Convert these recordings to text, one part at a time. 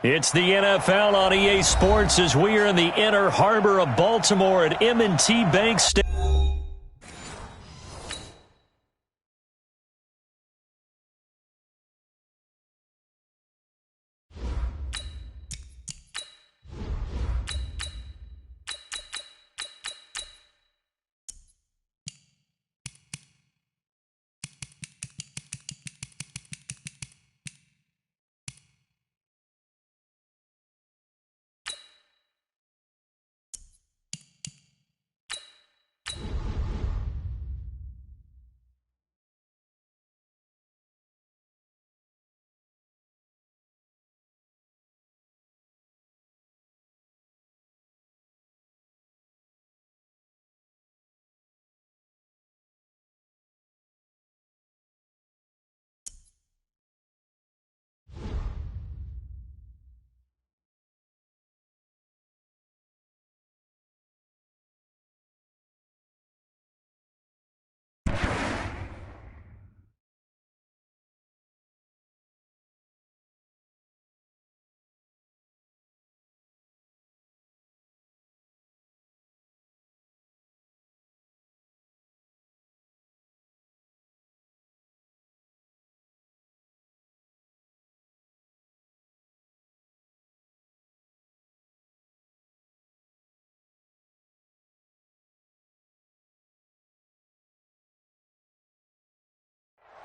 It's the NFL on EA Sports as we are in the inner harbor of Baltimore at M&T Bank Stadium.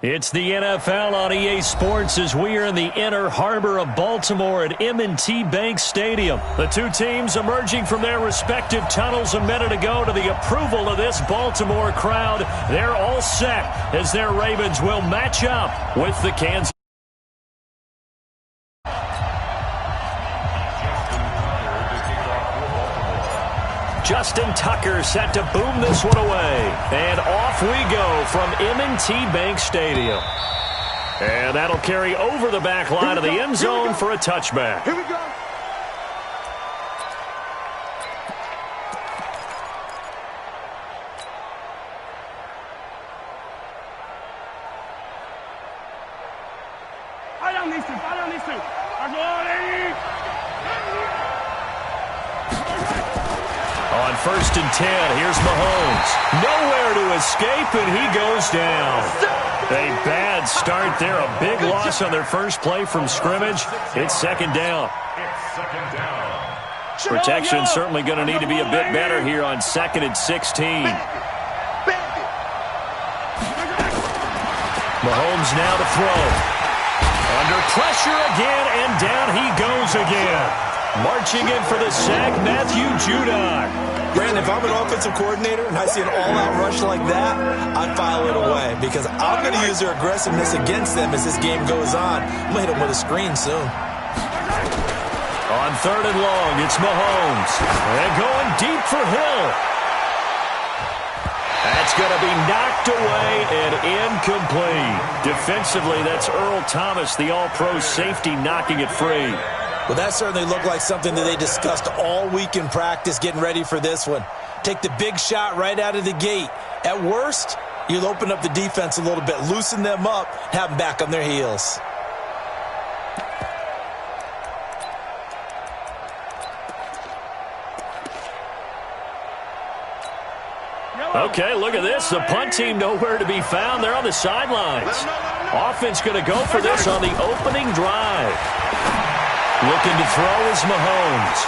It's the NFL on EA Sports as we are in the inner harbor of Baltimore at M&T Bank Stadium. The two teams emerging from their respective tunnels a minute ago to the approval of this Baltimore crowd. They're all set as their Ravens will match up with the Kansas. Justin Tucker set to boom this one away. And off we go from M&T Bank Stadium. And that'll carry over the back line of the end zone for a touchback. Here we go. Fire on these two. Fire on these two. On 1st and 10, here's Mahomes. Nowhere to escape, and he goes down. A bad start there. A big loss on their first play from scrimmage. It's second down. Protection certainly going to need to be a bit better here on 2nd and 16. Mahomes now to throw. Under pressure again, and down he goes again. Marching in for the sack, Matthew Judon. Brandon, if I'm an offensive coordinator and I see an all-out rush like that, I'd file it away because I'm going to use their aggressiveness against them as this game goes on. I'm going to hit them with a screen soon. On 3rd and long, it's Mahomes. And going deep for Hill. That's going to be knocked away and incomplete. Defensively, that's Earl Thomas, the all-pro safety, knocking it free. Well, that certainly looked like something that they discussed all week in practice, getting ready for this one. Take the big shot right out of the gate. At worst, you'll open up the defense a little bit, loosen them up, have them back on their heels. Okay, look at this. The punt team nowhere to be found. They're on the sidelines. Offense going to go for this on the opening drive. Looking to throw is Mahomes.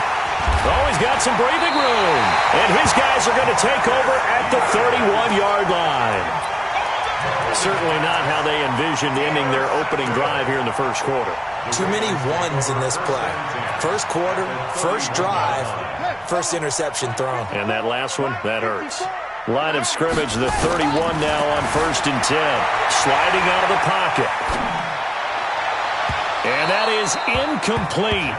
Oh, he's got some breathing room. And his guys are going to take over at the 31-yard line. Certainly not how they envisioned ending their opening drive here in the first quarter. Too many ones in this play. First quarter, first drive, first interception thrown. And that last one, that hurts. Line of scrimmage, the 31 now on 1st and 10. Sliding out of the pocket. And that is incomplete.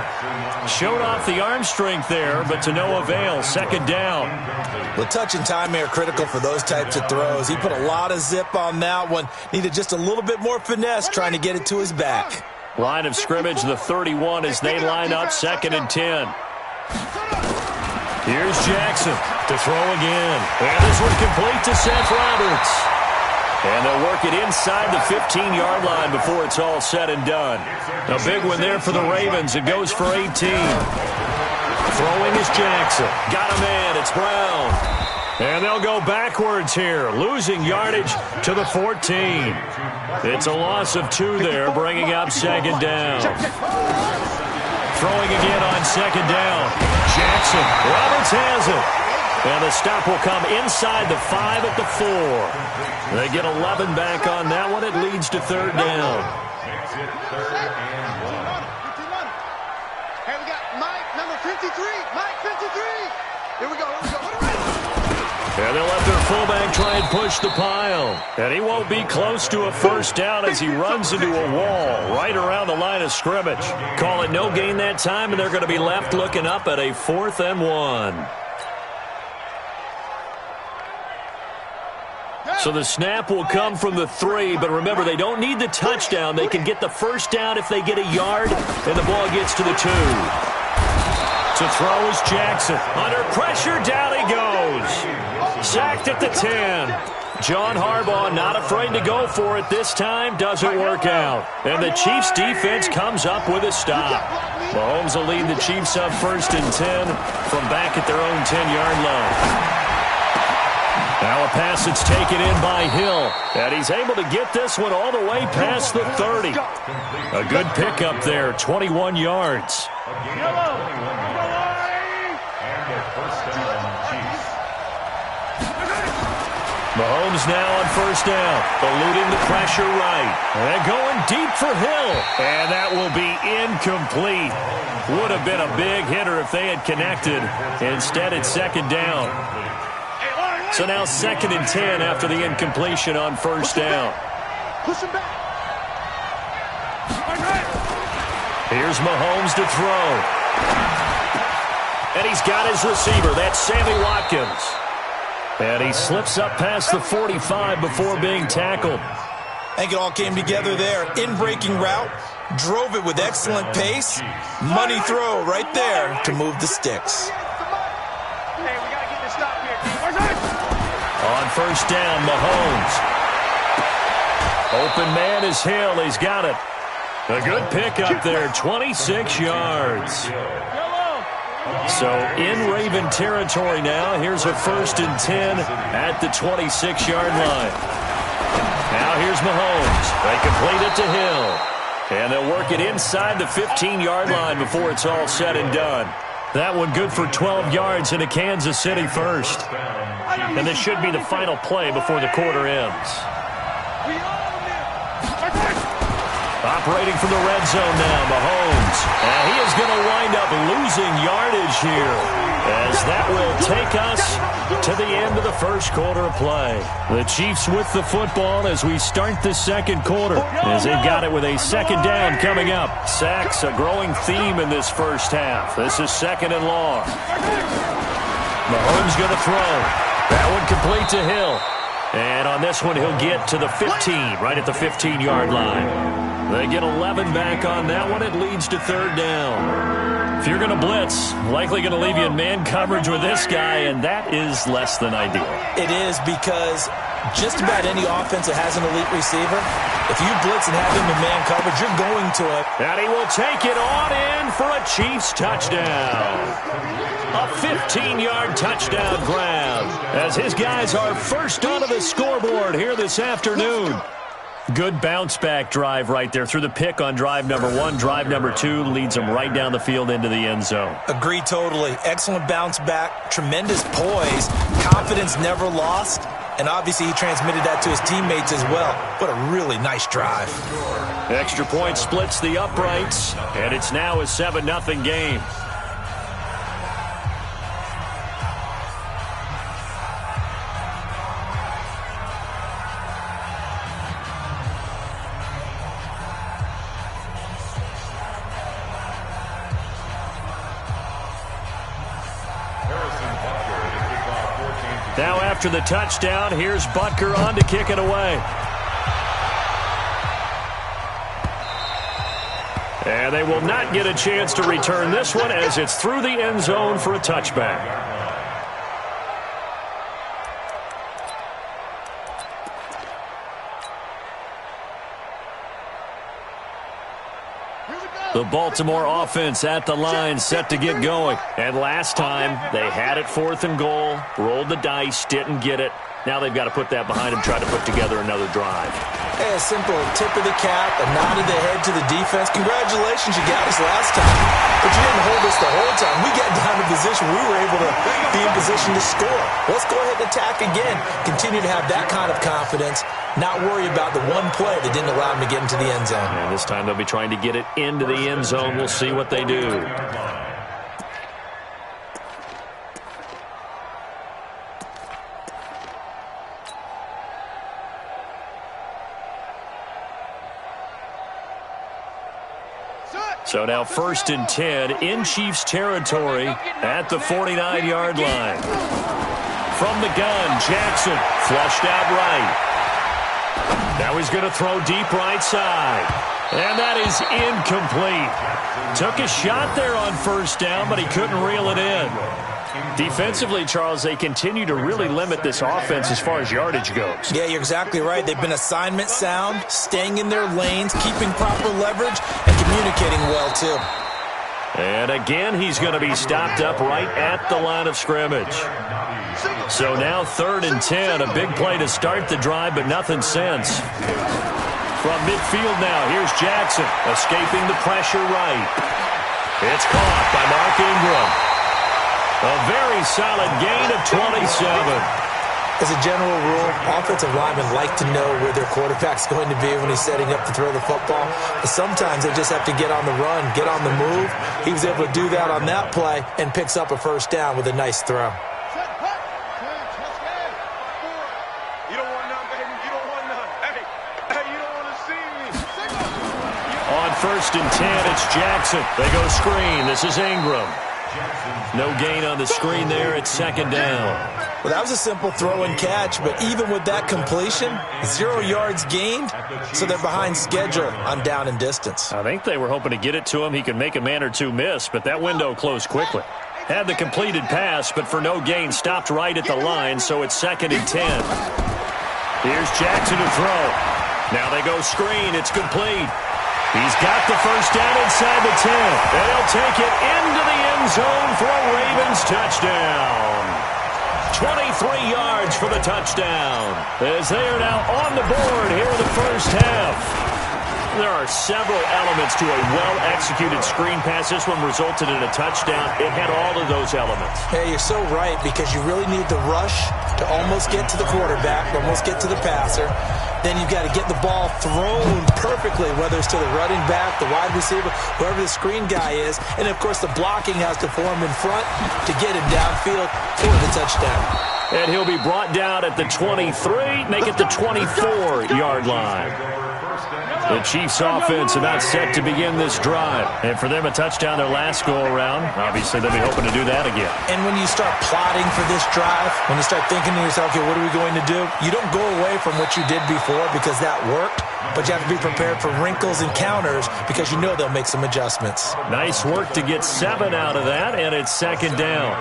Showed off the arm strength there, but to no avail. Second down. Well, touch and timing are critical for those types of throws. He put a lot of zip on that one. Needed just a little bit more finesse trying to get it to his back. Line of scrimmage, the 31 as they line up 2nd and 10. Here's Jackson to throw again. And this one complete to Seth Roberts. And they'll work it inside the 15-yard line before it's all said and done. A big one there for the Ravens. It goes for 18. Throwing is Jackson. Got a man. It's Brown. And they'll go backwards here, losing yardage to the 14. It's a loss of 2 there, bringing up second down. Throwing again on second down. Jackson. Roberts has it. And the stop will come inside the 5 at the 4. They get 11 back on that one. It leads to third down. Hey, we got Mike, number 53. Mike, 53. Here we go. And they'll let their fullback try and push the pile. And he won't be close to a first down as he runs into a wall right around the line of scrimmage. Call it no gain that time, and they're going to be left looking up at a 4th and 1. So the snap will come from the 3, but remember, they don't need the touchdown. They can get the first down if they get a yard, and the ball gets to the 2. To throw is Jackson. Under pressure, down he goes. Sacked at the 10. John Harbaugh not afraid to go for it this time. Doesn't work out. And the Chiefs defense comes up with a stop. Mahomes will lead the Chiefs up 1st and 10 from back at their own 10-yard line. Now a pass that's taken in by Hill. And he's able to get this one all the way past the 30. A good pickup there, 21 yards. Mahomes now on first down, eluding the pressure right. And going deep for Hill. And that will be incomplete. Would have been a big hitter if they had connected. Instead, it's second down. So now 2nd and 10 after the incompletion on first down. Push him back. Here's Mahomes to throw. And he's got his receiver. That's Sammy Watkins. And he slips up past the 45 before being tackled. I think it all came together there. In-breaking route. Drove it with excellent pace. Money throw right there to move the sticks. On first down, Mahomes. Open man is Hill. He's got it. A good pickup there, 26 yards. So in Raven territory now. Here's a 1st and 10 at the 26-yard line. Now here's Mahomes. They complete it to Hill. And they'll work it inside the 15-yard line before it's all said and done. That one good for 12 yards into Kansas City first. And this should be the final play before the quarter ends. Operating from the red zone now, Mahomes. And he is going to wind up losing yardage here, as that will take us to the end of the first quarter of play. The Chiefs with the football as we start the second quarter, as they've got it with a second down coming up. Sacks, a growing theme in this first half. This is 2nd and long. Mahomes going to throw. That one complete to Hill. And on this one, he'll get to the 15, right at the 15-yard line. They get 11 back on that one. It leads to third down. If you're going to blitz, likely going to leave you in man coverage with this guy, and that is less than ideal. It is, because just about any offense that has an elite receiver, if you blitz and have him in man coverage, you're going to it. And he will take it on in for a Chiefs touchdown. A 15-yard touchdown grab, as his guys are first onto the scoreboard here this afternoon. Good bounce-back drive right there through the pick on drive number 1. Drive number 2 leads them right down the field into the end zone. Agree totally. Excellent bounce back, tremendous poise, confidence never lost, and obviously he transmitted that to his teammates as well. What a really nice drive. Extra point splits the uprights, and it's now a 7-0 game. Now after the touchdown, here's Butker on to kick it away. And they will not get a chance to return this one as it's through the end zone for a touchback. The Baltimore offense at the line, set to get going. And last time, they had it 4th and goal, rolled the dice, didn't get it. Now they've got to put that behind them, try to put together another drive. Hey, a simple tip of the cap, a nod of the head to the defense. Congratulations, you got us last time. But you didn't hold us the whole time. We got down to position. We were able to be in position to score. Let's go ahead and attack again. Continue to have that kind of confidence. Not worry about the one play that didn't allow them to get into the end zone. And this time they'll be trying to get it into the end zone. We'll see what they do. So now 1st and 10 in Chiefs territory at the 49-yard line. From the gun, Jackson flushed out right. Now he's going to throw deep right side. And that is incomplete. Took a shot there on 1st down, but he couldn't reel it in. Defensively, Charles, they continue to really limit this offense as far as yardage goes. Yeah, you're exactly right. They've been assignment sound, staying in their lanes, keeping proper leverage, and communicating well, too. And again, he's going to be stopped up right at the line of scrimmage. So now 3rd and 10, a big play to start the drive, but nothing since. From midfield now, here's Jackson, escaping the pressure right. It's caught by Mark Ingram. A very solid gain of 27. As a general rule, offensive linemen like to know where their quarterback's going to be when he's setting up to throw the football. But sometimes they just have to get on the run, get on the move. He was able to do that on that play and picks up a 1st down with a nice throw. On 1st and 10, it's Jackson. They go screen. This is Ingram. No gain on the screen there. It's 2nd down. Well, that was a simple throw and catch, but even with that completion, 0 yards gained, so they're behind schedule on down and distance. I think they were hoping to get it to him. He could make a man or two miss, but that window closed quickly. Had the completed pass, but for no gain, stopped right at the line, so it's 2nd and 10. Here's Jackson to throw. Now they go screen. It's complete. He's got the 1st down inside the 10. And he'll take it into the end zone for a Ravens touchdown. 23 yards for the touchdown. As they are now on the board here in the 1st half. There are several elements to a well-executed screen pass. This one resulted in a touchdown. It had all of those elements. Hey, you're so right, because you really need the rush to almost get to the quarterback, almost get to the passer. Then you've got to get the ball thrown perfectly, whether it's to the running back, the wide receiver, whoever the screen guy is. And, of course, the blocking has to form in front to get him downfield for the touchdown. And he'll be brought down at the 23, make it the 24-yard line. The Chiefs offense about set to begin this drive. And for them, a touchdown their last go-around. Obviously, they'll be hoping to do that again. And when you start plotting for this drive, when you start thinking to yourself, okay, what are we going to do? You don't go away from what you did before because that worked, but you have to be prepared for wrinkles and counters because you know they'll make some adjustments. Nice work to get 7 out of that, and it's 2nd down.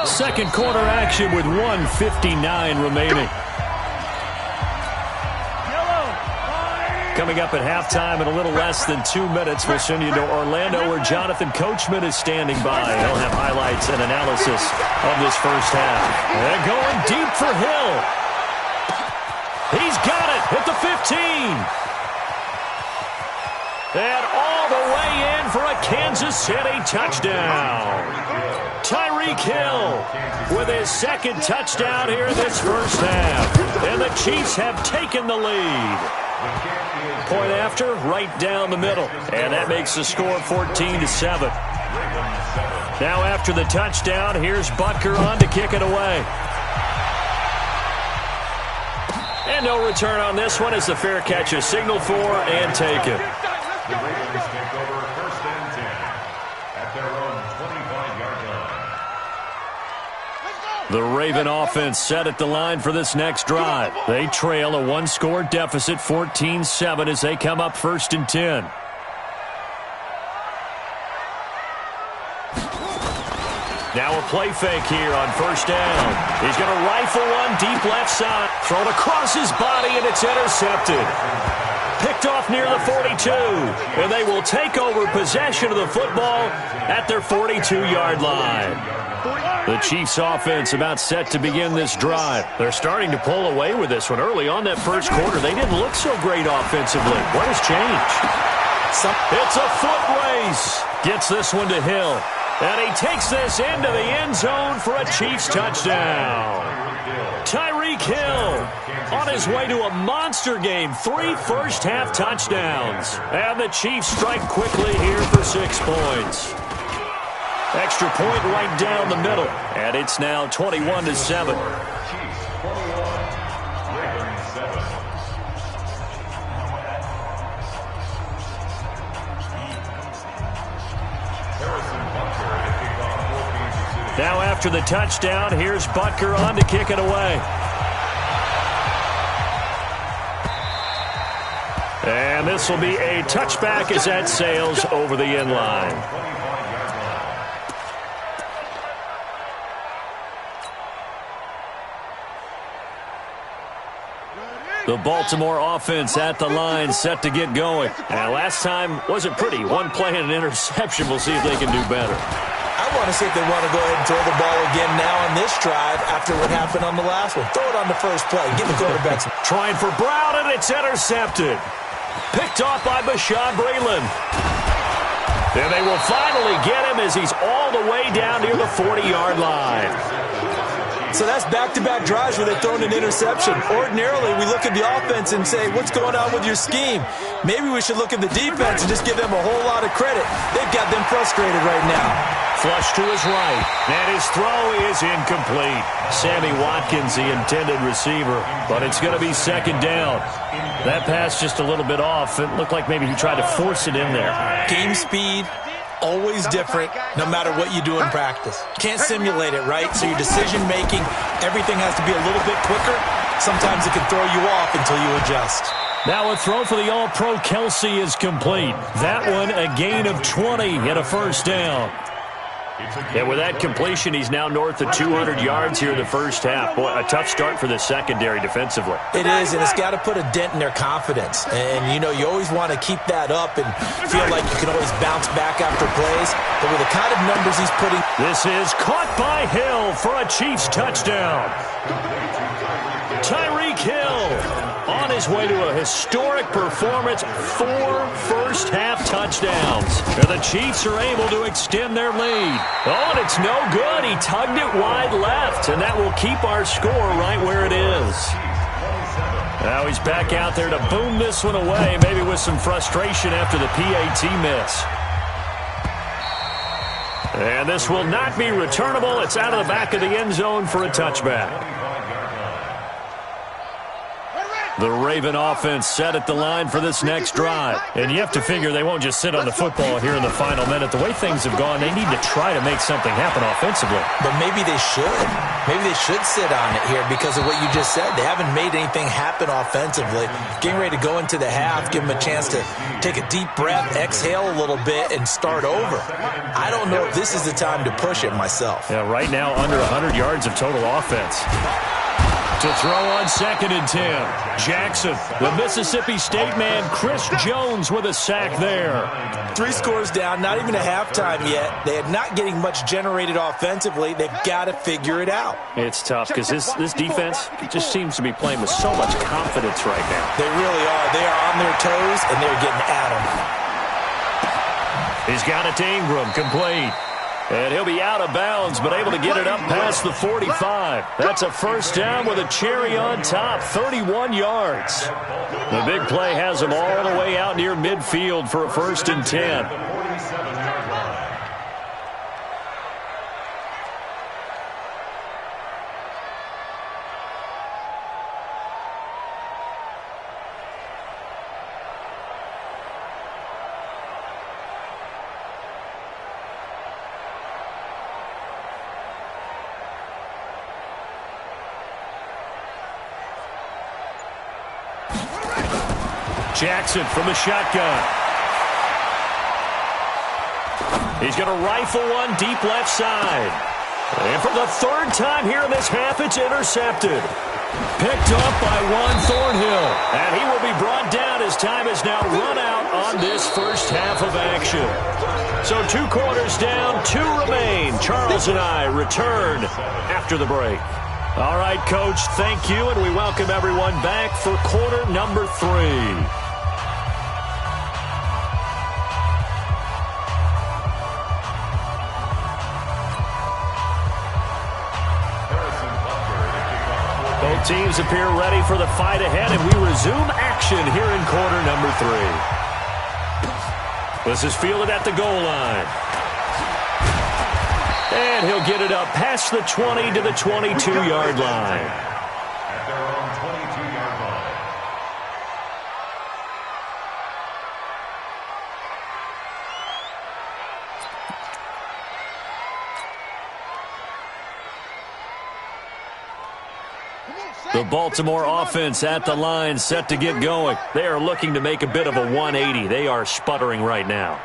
Second quarter action with 1:59 remaining. Coming up at halftime in a little less than 2 minutes, we'll send you to Orlando where Jonathan Coachman is standing by. He'll have highlights and analysis of this 1st half. And going deep for Hill. He's got it at the 15. And all the way in for a Kansas City touchdown. Tyreek Hill with his 2nd touchdown here in this 1st half. And the Chiefs have taken the lead. Point after, right down the middle. And that makes the score 14-7. Now after the touchdown, here's Butker on to kick it away. And no return on this one as the fair catch is signaled for and taken. The Ravens take over 1st and 10 at their own 25-yard line. The Raven offense set at the line for this next drive. They trail a 1-score deficit, 14-7, as they come up 1st and 10. Now a play fake here on 1st down. He's going to rifle one deep left side. Thrown across his body, and it's intercepted. Picked off near the 42. And they will take over possession of the football at their 42-yard line. The Chiefs offense about set to begin this drive. They're starting to pull away with this one. Early on that first quarter, they didn't look so great offensively. What has changed? It's a foot race. Gets this one to Hill. And he takes this into the end zone for a Chiefs touchdown. Tyreek Hill on his way to a monster game. 3 first-half touchdowns. And the Chiefs strike quickly here for 6 points. Extra point right down the middle. And it's now 21-7. Now after the touchdown, here's Butker on to kick it away. And this will be a touchback as that sails over the end line. The Baltimore offense at the line set to get going. And last time wasn't pretty. One play and an interception. We'll see if they can do better. I want to see if they want to go ahead and throw the ball again now on this drive after what happened on the last one. Throw it on the first play. Give the quarterbacks. Trying for Brown, and it's intercepted. Picked off by Bashaud Breeland. And they will finally get him as he's all the way down near the 40-yard line. So that's back-to-back drives where they've thrown an interception. Ordinarily, we look at the offense and say, what's going on with your scheme? Maybe we should look at the defense and just give them a whole lot of credit. They've got them frustrated right now. Flush to his right, and his throw is incomplete. Sammy Watkins, the intended receiver, but it's going to be second down. That pass just a little bit off. It looked like maybe he tried to force it in there. Game speed, always different, no matter what you do in practice. Can't simulate it, right? So your decision-making, everything has to be a little bit quicker. Sometimes it can throw you off until you adjust. Now a throw for the All-Pro Kelsey is complete. That one a gain of 20 and a first down. And with that completion, he's now north of 200 yards here in the first half. Boy, a tough start for the secondary defensively. It is, and it's got to put a dent in their confidence. And, you know, you always want to keep that up and feel like you can always bounce back after plays. But with the kind of numbers he's putting... This is caught by Hill for a Chiefs touchdown. Tyreek Hill on his way to a historic performance, 4 first-half touchdowns. And the Chiefs are able to extend their lead. Oh, and it's no good. He tugged it wide left, and that will keep our score right where it is. Now he's back out there to boom this one away, maybe with some frustration after the PAT miss. And this will not be returnable. It's out of the back of the end zone for a touchback. The Raven offense set at the line for this next drive. And you have to figure they won't just sit on the football here in the final minute. The way things have gone, they need to try to make something happen offensively. But maybe they should. Maybe they should sit on it here because of what you just said. They haven't made anything happen offensively. Getting ready to go into the half, give them a chance to take a deep breath, exhale a little bit, and start over. I don't know if this is the time to push it myself. Yeah, right now under 100 yards of total offense. To throw on 2nd and 10. Jackson, the Mississippi State man, Chris Jones with a sack there. 3 scores down, not even a halftime yet. They are not getting much generated offensively. They've got to figure it out. It's tough because this defense just seems to be playing with so much confidence right now. They really are. They are on their toes, and they're getting at them. He's got it to Ingram, complete. And he'll be out of bounds, but able to get it up past the 45. That's a first down with a cherry on top, 31 yards. The big play has him all the way out near midfield for a 1st and 10. Jackson from the shotgun. He's going to rifle one deep left side. And for the 3rd time here in this half, it's intercepted. Picked up by Juan Thornhill. And he will be brought down as time is has now run out on this first half of action. So 2 quarters down, 2 remain. Charles and I return after the break. All right, Coach, thank you, and we welcome everyone back for quarter number 3. Both teams appear ready for the fight ahead, and we resume action here in quarter number 3. This is fielded at the goal line. And he'll get it up past the 20 to the 22-yard line. At their own 22-yard line. The Baltimore offense at the line, set to get going. They are looking to make a bit of a 180. They are sputtering right now.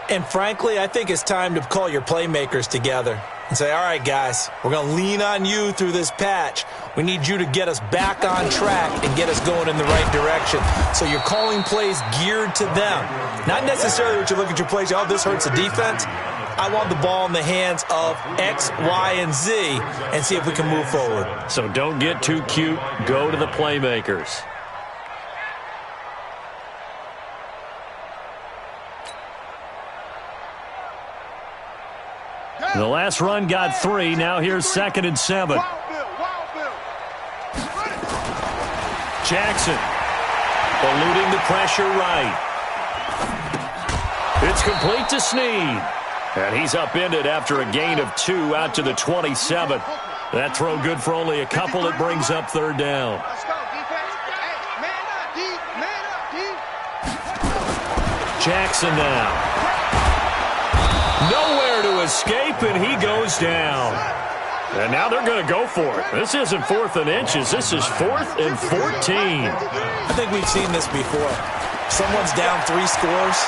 And frankly, I think it's time to call your playmakers together and say, all right, guys, we're going to lean on you through this patch. We need you to get us back on track and get us going in the right direction. So you're calling plays geared to them. Not necessarily what you look at your plays, oh, this hurts the defense. I want the ball in the hands of X, Y, and Z and see if we can move forward. So don't get too cute. Go to the playmakers. The last run got 3. Now here's 2nd and 7. Jackson eluding the pressure right. It's complete to Snead. And he's upended after a gain of 2 out to the 27. That throw good for only a couple. It brings up 3rd down. Let's go, defense. Hey, man up, D. Man up, D. Jackson now. Nowhere to escape, and he goes down. And now they're going to go for it. This isn't 4th and inches. This is 4th and 14. I think we've seen this before. Someone's down 3 scores.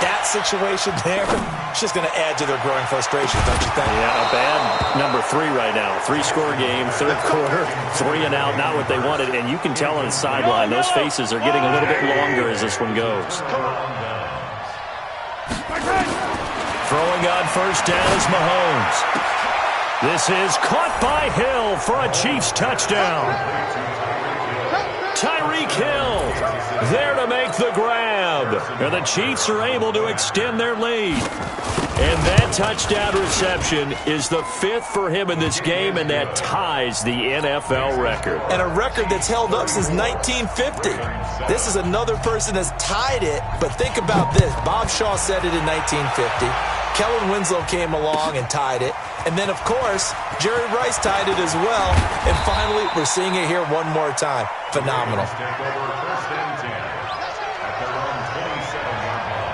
That situation there, it's just going to add to their growing frustration, don't you think? Yeah, a bad number 3 right now. 3-score game, 3rd quarter, 3 and out, not what they wanted. And you can tell on the sideline, those faces are getting a little bit longer as this one goes. Throwing on 1st down is Mahomes. This is caught by Hill for a Chiefs touchdown. Tyreek Hill there to make the grab. And the Chiefs are able to extend their lead. And that touchdown reception is the 5th for him in this game, and that ties the NFL record. And a record that's held up since 1950. This is another person that's tied it, but think about this. Bob Shaw said it in 1950. Kellen Winslow came along and tied it. And then, of course, Jerry Rice tied it as well. And finally, we're seeing it here one more time. Phenomenal. Take over 1st and 10 at their own 27-yard line.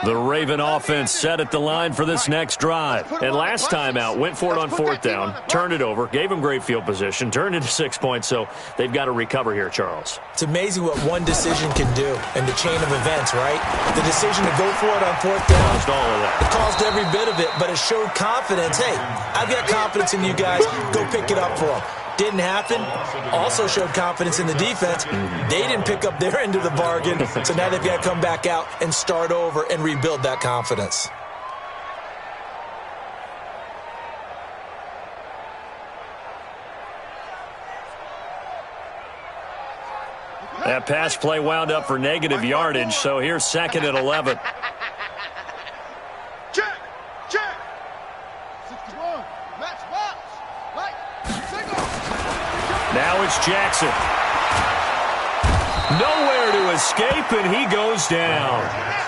The Raven offense set at the line for this next drive. And last time out, went for it on 4th down, turned it over, gave them great field position, turned into 6 points, so they've got to recover here, Charles. It's amazing what one decision can do in the chain of events, right? The decision to go for it on 4th down. Caused all of that. It caused every bit of it, but it showed confidence. Hey, I've got confidence in you guys. Go pick it up for them. Didn't happen. Also showed confidence in the defense. They didn't pick up their end of the bargain, so now they've got to come back out and start over and rebuild that confidence. That pass play wound up for negative yardage, so here's 2nd and 11. Check. 61. Match box. Right. Single. Now it's Jackson. Nowhere to escape, and he goes down.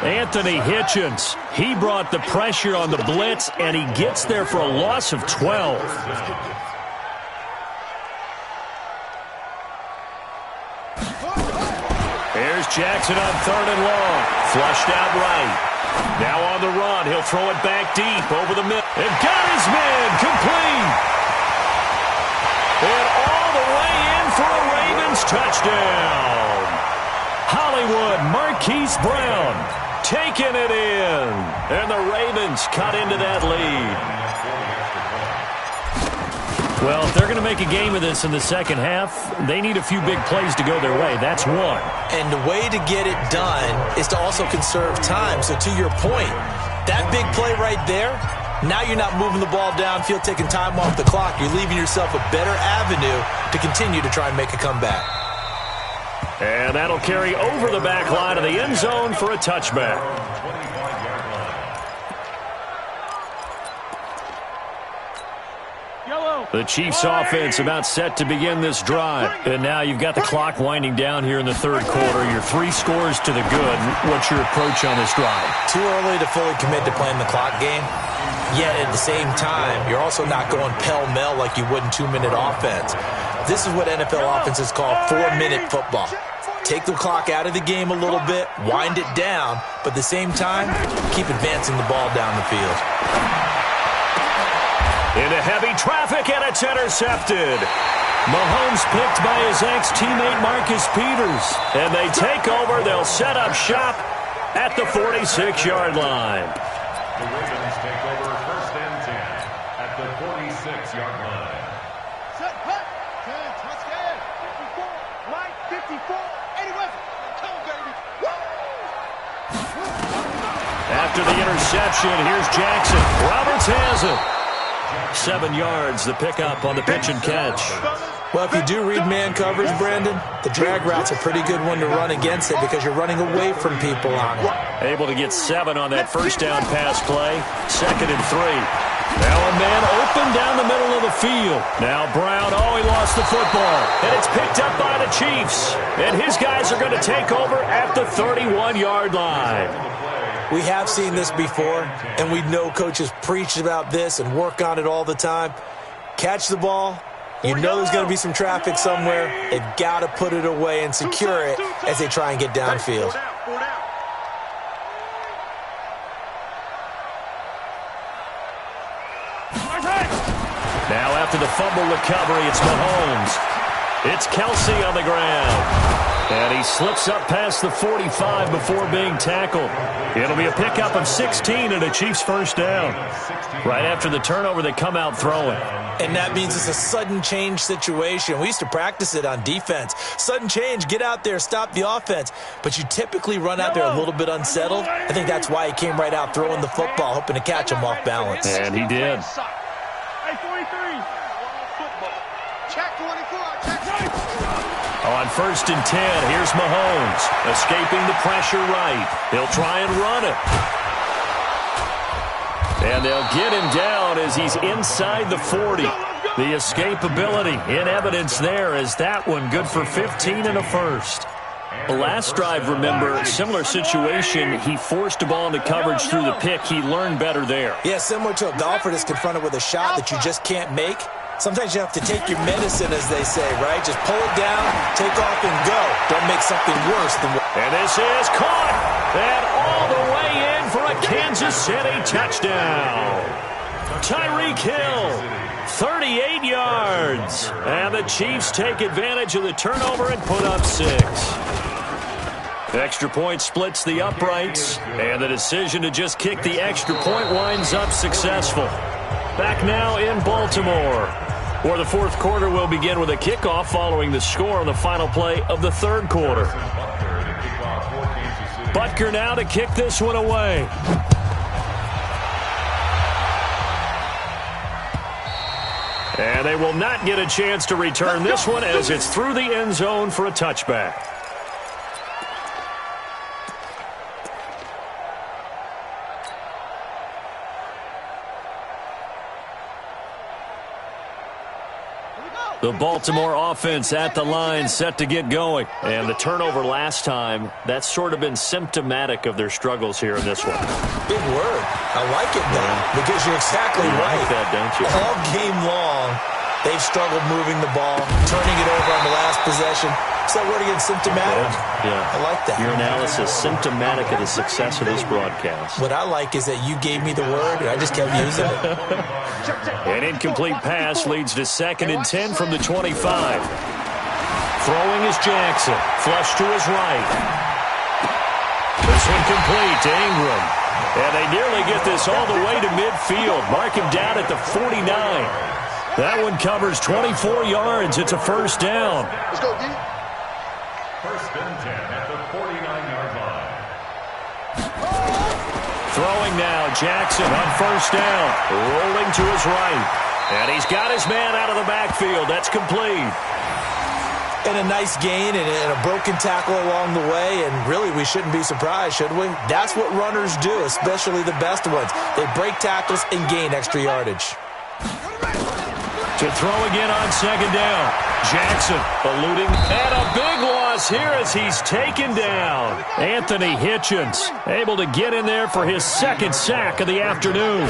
Anthony Hitchens, he brought the pressure on the blitz, and he gets there for a loss of 12. Here's Jackson on 3rd and long. Flushed out right. Now on the run, he'll throw it back deep over the middle. And got his man complete. touchdown. Hollywood Marquise Brown taking it in. And the Ravens cut into that lead. Well, if they're going to make a game of this in the second half, they need a few big plays to go their way. That's one. And the way to get it done is to also conserve time. So to your point, that big play right there, now you're not moving the ball downfield, taking time off the clock. You're leaving yourself a better avenue to continue to try and make a comeback. And that'll carry over the back line of the end zone for a touchback. The Chiefs offense about set to begin this drive. And now you've got the clock winding down here in the third quarter. You're 3 scores to the good. What's your approach on this drive? Too early to fully commit to playing the clock game. Yet at the same time, you're also not going pell-mell like you would in 2-minute offense. This is what NFL offenses call 4-minute football. Take the clock out of the game a little bit, wind it down, but at the same time, keep advancing the ball down the field. Into heavy traffic, and it's intercepted. Mahomes picked by his ex-teammate Marcus Peters. And they take over. They'll set up shop at the 46-yard line. The Ravens take over 1st and 10 at the 46-yard line. Set, hut. 10, touchdown. 54, Mike, 54, Eddie Wesley. Come on, baby. Woo! After the interception, here's Jackson. Roberts has it. 7 yards, the pickup on the pitch and catch. Well, if you do read man coverage, Brandon, the drag route's a pretty good one to run against it because you're running away from people on it. Able to get 7 on that first down pass play. 2nd and 3. Now a man open down the middle of the field. Now Brown, he lost the football. And it's picked up by the Chiefs. And his guys are going to take over at the 31-yard line. We have seen this before, and we know coaches preach about this and work on it all the time. Catch the ball. You know there's going to be some traffic somewhere. They've got to put it away and secure it as they try and get downfield. Now after the fumble recovery, it's Mahomes. It's Kelsey on the ground. And he slips up past the 45 before being tackled. It'll be a pickup of 16 and a Chiefs first down. Right after the turnover, they come out throwing. And that means it's a sudden change situation. We used to practice it on defense. Sudden change, get out there, stop the offense. But you typically run out there a little bit unsettled. I think that's why he came right out throwing the football, hoping to catch him off balance. And he did. Hey, 43. Check 24. Check. On 1st and 10, here's Mahomes, escaping the pressure right. He'll try and run it. And they'll get him down as he's inside the 40. The escapability in evidence there as that one good for 15 and a first. The last drive, remember, similar situation. He forced a ball into coverage through the pick. He learned better there. Yeah, similar to a golfer that's confronted with a shot that you just can't make. Sometimes you have to take your medicine, as they say, right? Just pull it down, take off, and go. Don't make something worse than what... And this is caught. And all the way in for a Kansas City touchdown. Tyreek Hill, 38 yards. And the Chiefs take advantage of the turnover and put up 6. Extra point splits the uprights. And the decision to just kick the extra point winds up successful. Back now in Baltimore, where the fourth quarter will begin with a kickoff following the score on the final play of the third quarter. Butker now to kick this one away. And they will not get a chance to return this one as it's through the end zone for a touchback. The Baltimore offense at the line, set to get going. And the turnover last time, that's sort of been symptomatic of their struggles here in this one. Big word. I like it, though, because you're exactly right. You like that, don't you? All game long, they've struggled moving the ball, turning it over on the last possession. Is that word again, symptomatic? Yeah. I like that. Your analysis, symptomatic of the success of this broadcast. What I like is that you gave me the word, and I just kept using it. An incomplete pass leads to 2nd and 10 from the 25. Throwing is Jackson. Flush to his right. This one complete to Ingram. And they nearly get this all the way to midfield. Mark him down at the 49. That one covers 24 yards. It's a first down. Let's go, D. First and 10 at the 49-yard line. Throwing now, Jackson on first down. Rolling to his right. And he's got his man out of the backfield. That's complete. And a nice gain and a broken tackle along the way, and really we shouldn't be surprised, should we? That's what runners do, especially the best ones. They break tackles and gain extra yardage. To throw again on second down. Jackson eluding, and a big loss here as he's taken down. Anthony Hitchens able to get in there for his second sack of the afternoon.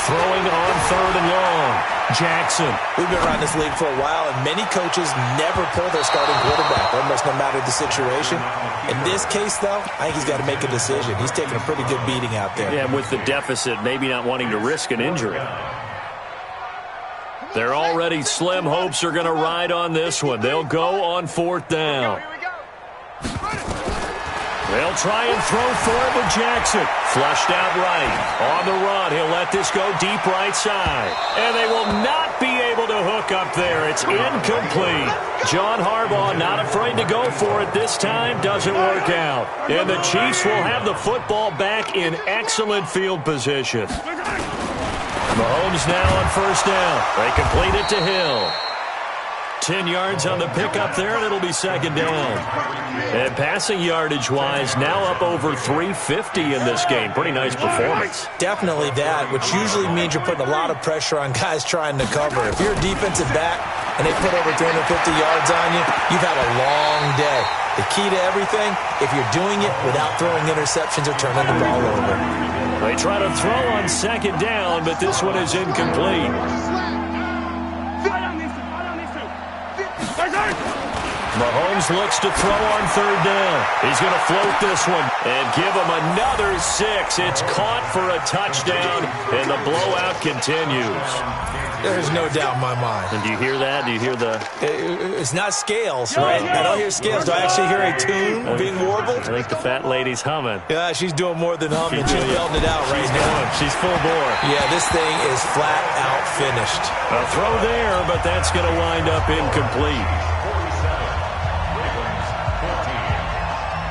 Throwing on third and long. Jackson. We've been around this league for a while, and many coaches never pull their starting quarterback, almost no matter the situation. In this case, though, I think he's got to make a decision. He's taking a pretty good beating out there. Yeah, with the deficit, maybe not wanting to risk an injury. Their already slim hopes are going to ride on this one. They'll go on fourth down. They'll try and throw for it with Jackson. Flushed out right. On the run, he'll let this go deep right side. And they will not be able to hook up there. It's incomplete. John Harbaugh not afraid to go for it this time. Doesn't work out. And the Chiefs will have the football back in excellent field position. Mahomes now on first down. They complete it to Hill. 10 yards on the pickup there, and it'll be second down. And passing yardage-wise, now up over 350 in this game. Pretty nice performance. Definitely that, which usually means you're putting a lot of pressure on guys trying to cover. If you're a defensive back and they put over 350 yards on you, you've had a long day. The key to everything, if you're doing it without throwing interceptions or turning the ball over. They try to throw on second down, but this one is incomplete. Mahomes looks to throw on third down. He's going to float this one and give him another 6. It's caught for a touchdown, and the blowout continues. There's no doubt in my mind. And do you hear that? Do you hear the... It's not scales, right? I don't hear scales. Do I actually hear a tune being warbled? I think the fat lady's humming. Yeah, she's doing more than humming. She's belting it out right now. She's full bore. Yeah, this thing is flat out finished. A throw there, but that's going to wind up incomplete.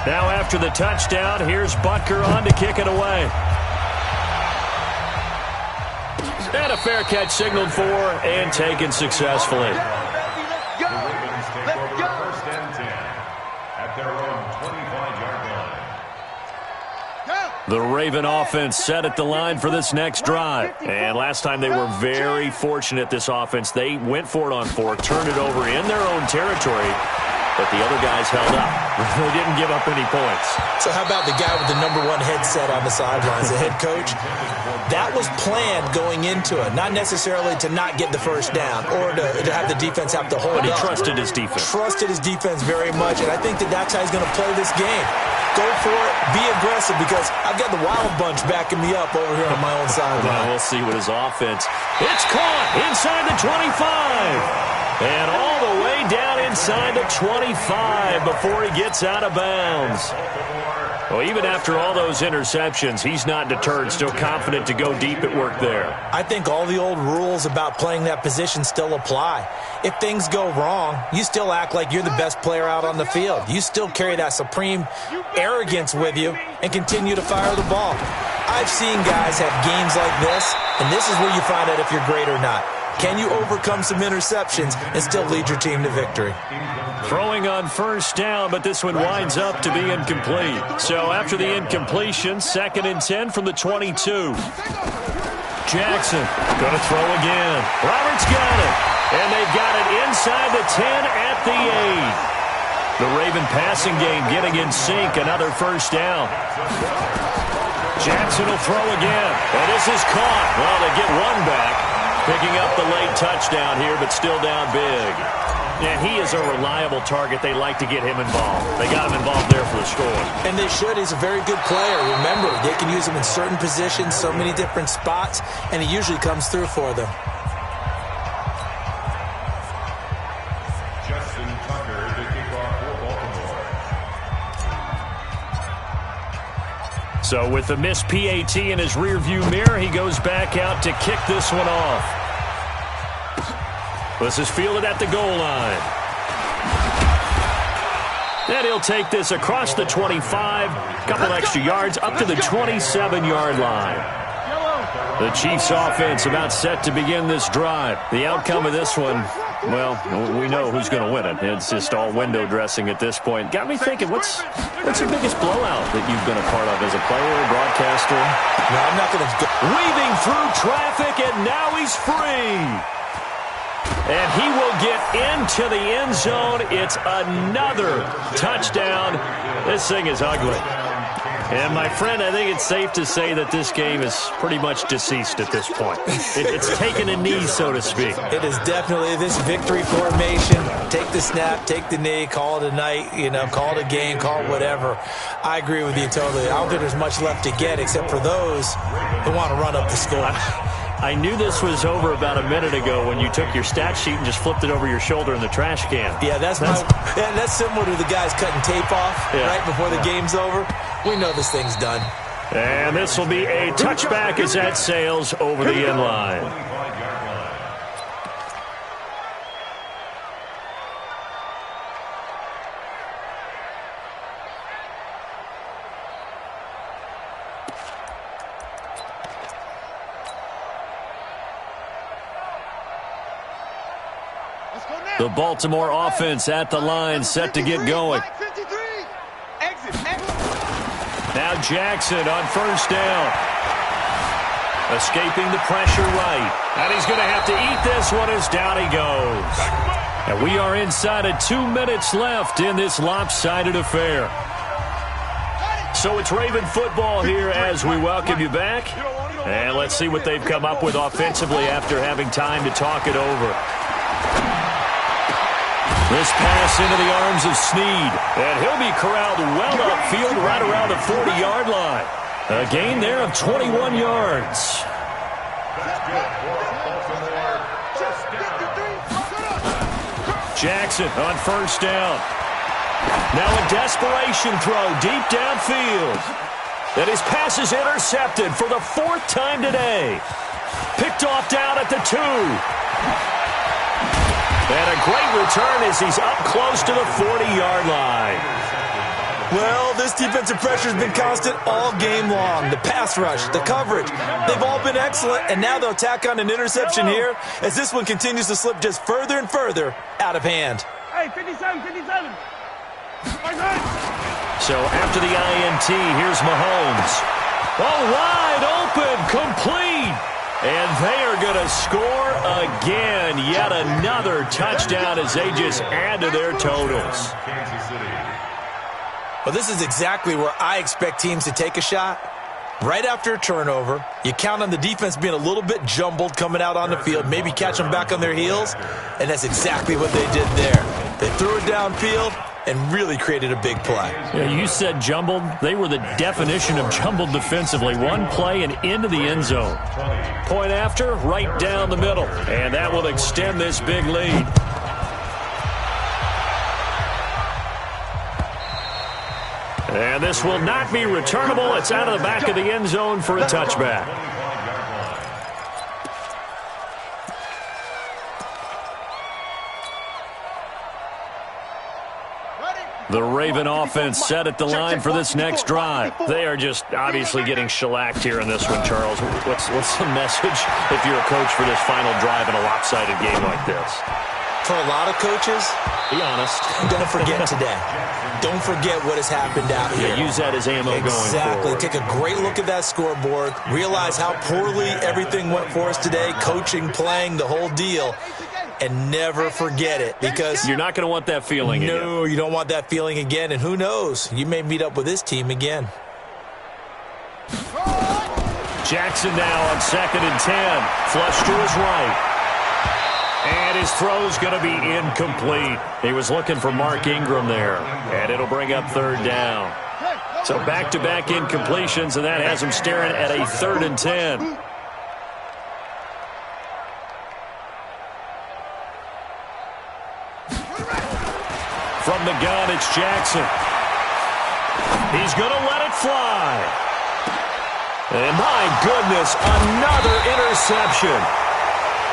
Now after the touchdown, here's Butker on to kick it away. And a fair catch signaled for and taken successfully. The Ravens take over first and 10 at their own 25-yard line. The Raven offense set at the line for this next drive. And last time they were very fortunate, this offense. They went for it on 4, turned it over in their own territory. But the other guys held up. They didn't give up any points. So how about the guy with the #1 headset on the sidelines, the head coach? That was planned going into it. Not necessarily to not get the first down or to have the defense have to hold up. But he trusted his defense. Trusted his defense very much, and I think that's how he's going to play this game. Go for it. Be aggressive, because I've got the Wild Bunch backing me up over here on my own sideline. Well, we'll see what his offense. It's caught inside the 25. And all the way down inside the 25 before he gets out of bounds. Well, even after all those interceptions, he's not deterred, still confident to go deep at work there. I think all the old rules about playing that position still apply. If things go wrong, you still act like you're the best player out on the field. You still carry that supreme arrogance with you and continue to fire the ball. I've seen guys have games like this, and this is where you find out if you're great or not. Can you overcome some interceptions and still lead your team to victory? Throwing on first down, but this one winds up to be incomplete. So after the incompletion, 2nd and 10 from the 22. Jackson going to throw again. Roberts got it. And they've got it inside the 10 at the 8. The Raven passing game getting in sync. Another first down. Jackson will throw again. And this is caught. Well, they get one back. Picking up the late touchdown here, but still down big. And he is a reliable target. They like to get him involved. They got him involved there for the score. And they should. He's a very good player. Remember, they can use him in certain positions, so many different spots, and he usually comes through for them. Justin So with the missed PAT in his rearview mirror, he goes back out to kick this one off. This is fielded at the goal line. And he'll take this across the 25, couple extra yards, up to the 27-yard line. The Chiefs offense about set to begin this drive. The outcome of this one, well, we know who's going to win it. It's just all window dressing at this point. Got me thinking, what's the biggest blowout that you've been a part of as a player, broadcaster? No, I'm not going to go. Weaving through traffic, and now he's free. And he will get into the end zone. It's another touchdown. This thing is ugly. And, my friend, I think it's safe to say that this game is pretty much deceased at this point. It's taken a knee, so to speak. It is definitely this victory formation. Take the snap, take the knee, call it a night, call it a game, call it whatever. I agree with you totally. I don't think there's much left to get except for those who want to run up the score. I knew this was over about a minute ago when you took your stat sheet and just flipped it over your shoulder in the trash can. Yeah, that's similar to the guys cutting tape off right before the game's over. We know this thing's done. And this will be a touchback as that sails over the end line. The Baltimore offense at the line, set to get going. Now Jackson on first down. Escaping the pressure right. And he's going to have to eat this one as down he goes. And we are inside of 2 minutes left in this lopsided affair. So it's Raven football here as we welcome you back. And let's see what they've come up with offensively after having time to talk it over. This pass into the arms of Snead, and he'll be corralled well upfield right around the 40-yard line. A gain there of 21 yards. Jackson on first down. Now a desperation throw deep downfield. And his pass is intercepted for the 4th time today. Picked off down at the 2. And a great return as he's up close to the 40-yard line. Well, this defensive pressure has been constant all game long. The pass rush, the coverage, they've all been excellent, and now they'll tack on an interception here as this one continues to slip just further and further out of hand. Hey, 57, 57. So after the INT, here's Mahomes. Oh, wide open, complete. And they are going to score again. Yet another touchdown as they just add to their totals. Well, this is exactly where I expect teams to take a shot. Right after a turnover, you count on the defense being a little bit jumbled coming out on the field, maybe catch them back on their heels, and that's exactly what they did there. They threw it downfield and really created a big play. Yeah, you said jumbled. They were the definition of jumbled defensively. One play and into the end zone. Point after, right down the middle. And that will extend this big lead. And this will not be returnable. It's out of the back of the end zone for a touchback. The Raven offense set at the line for this next drive. They are just obviously getting shellacked here in this one, Charles. What's the message if you're a coach for this final drive in a lopsided game like this? For a lot of coaches, be honest. Don't forget today. Don't forget what has happened out here. Yeah, use that as ammo going forward. Exactly. Take a great look at that scoreboard. Realize how poorly everything went for us today. Coaching, playing, the whole deal. And never forget it, because you're not going to want that feeling again. No, you don't want that feeling again. And who knows? You may meet up with this team again. Jackson now on 2nd and 10. Flush to his right. And his throw's going to be incomplete. He was looking for Mark Ingram there. And it'll bring up 3rd down. So back-to-back incompletions, and that has him staring at a 3rd and 10. From the gun, it's Jackson. He's going to let it fly. And my goodness, another interception.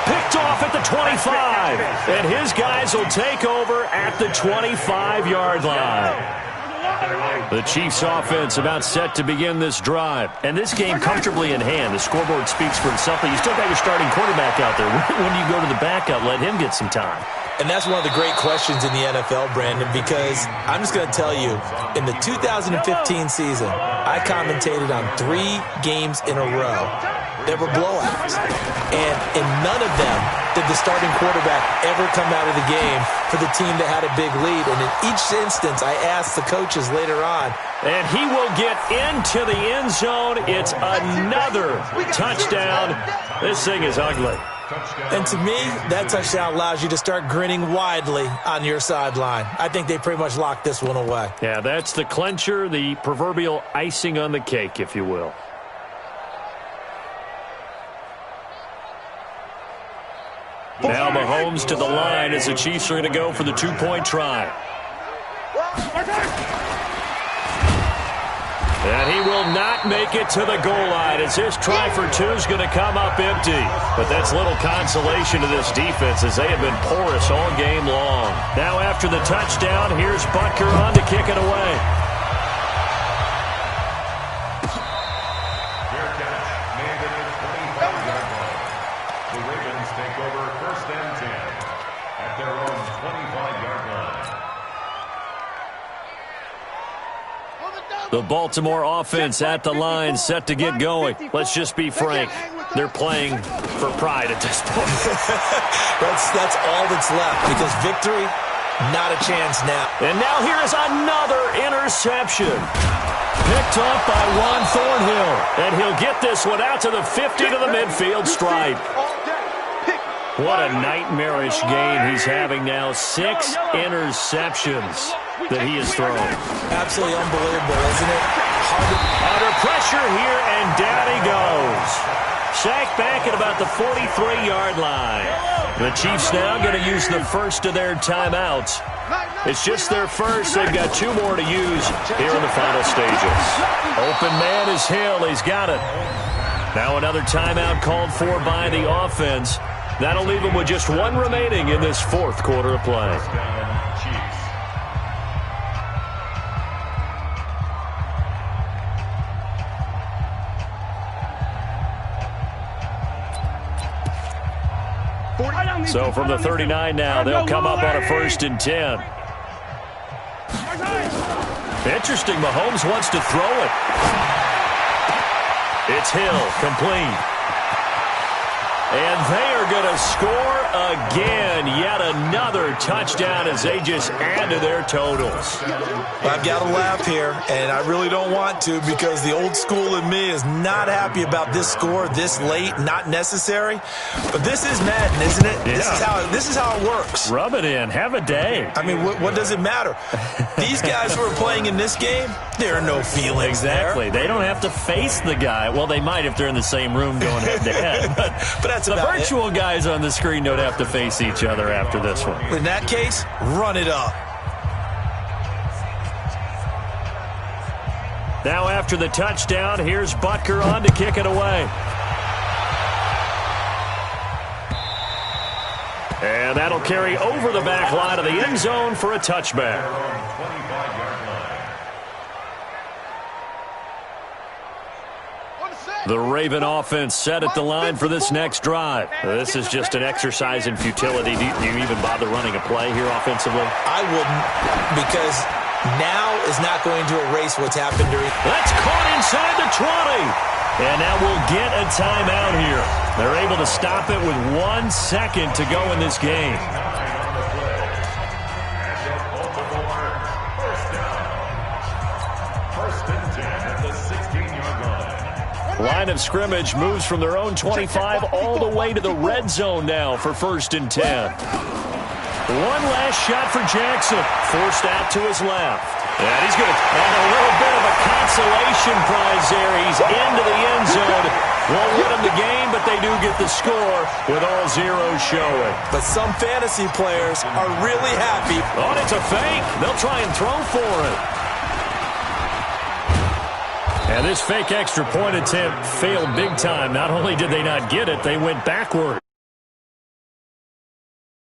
Picked off at the 25. And his guys will take over at the 25-yard line. The Chiefs offense about set to begin this drive. And this game comfortably in hand. The scoreboard speaks for itself, but you still got your starting quarterback out there. When do you go to the backup? Let him get some time. And that's one of the great questions in the NFL, Brandon, because I'm just going to tell you, in the 2015 season, I commentated on 3 games in a row. There were blowouts. And in none of them did the starting quarterback ever come out of the game for the team that had a big lead. And in each instance, I asked the coaches later on. And he will get into the end zone. It's another touchdown. This thing is ugly. And to me, that touchdown allows you to start grinning widely on your sideline. I think they pretty much locked this one away. Yeah, that's the clincher, the proverbial icing on the cake, if you will. Now Mahomes to the line as the Chiefs are going to go for the 2-point try. And he will not make it to the goal line as this try for 2 is going to come up empty. But that's little consolation to this defense as they have been porous all game long. Now after the touchdown, here's Butker on to kick it away. Fair catch made at the 25-yard line. The Ravens take over 1st and 10 at their own 25-yard line. The Baltimore offense at the line, set to get going. Let's just be frank. They're playing for pride at this point. That's all that's left, because victory, not a chance now. And now here is another interception. Picked off by Juan Thornhill. And he'll get this one out to the 50 to the midfield stripe. What a nightmarish game he's having now. 6 interceptions that he has thrown. Absolutely unbelievable, isn't it? Under pressure here, and down he goes. Sacked back at about the 43-yard line. The Chiefs now going to use the first of their timeouts. It's just their first. They've got 2 more to use here in the final stages. Open man is Hill. He's got it. Now another timeout called for by the offense. That'll leave them with just 1 remaining in this 4th quarter of play. So from the 39 now, they'll come up on a 1st and 10. Interesting, Mahomes wants to throw it. It's Hill, complete. And they are going to score again. Yet another touchdown as they just add to their totals. I've got to laugh here, and I really don't want to, because the old school in me is not happy about this score this late, not necessary. But this is Madden, isn't it? Yeah. This is how it works. Rub it in. Have a day. I mean, what does it matter? These guys who are playing in this game, there are no feelings exactly. There. They don't have to face the guy. Well, they might if they're in the same room going head-to-head. But that's the virtual guys on the screen don't have to face each other after this one. In that case, run it up. Now after the touchdown, here's Butker on to kick it away. And that'll carry over the back line of the end zone for a touchback. The Raven offense set at the line for this next drive. This is just an exercise in futility. Do you even bother running a play here offensively? I wouldn't, because now is not going to erase what's happened during. That's caught inside the 20. And now we'll get a timeout here. They're able to stop it with 1 second to go in this game. Line of scrimmage moves from their own 25 all the way to the red zone now for 1st and 10. One last shot for Jackson. Forced out to his left. And he's going to add a little bit of a consolation prize there. He's into the end zone. Won't win him the game, but they do get the score with all zeros showing. But some fantasy players are really happy. Oh, it's a fake. They'll try and throw for it. And this fake extra point attempt failed big time. Not only did they not get it, they went backward.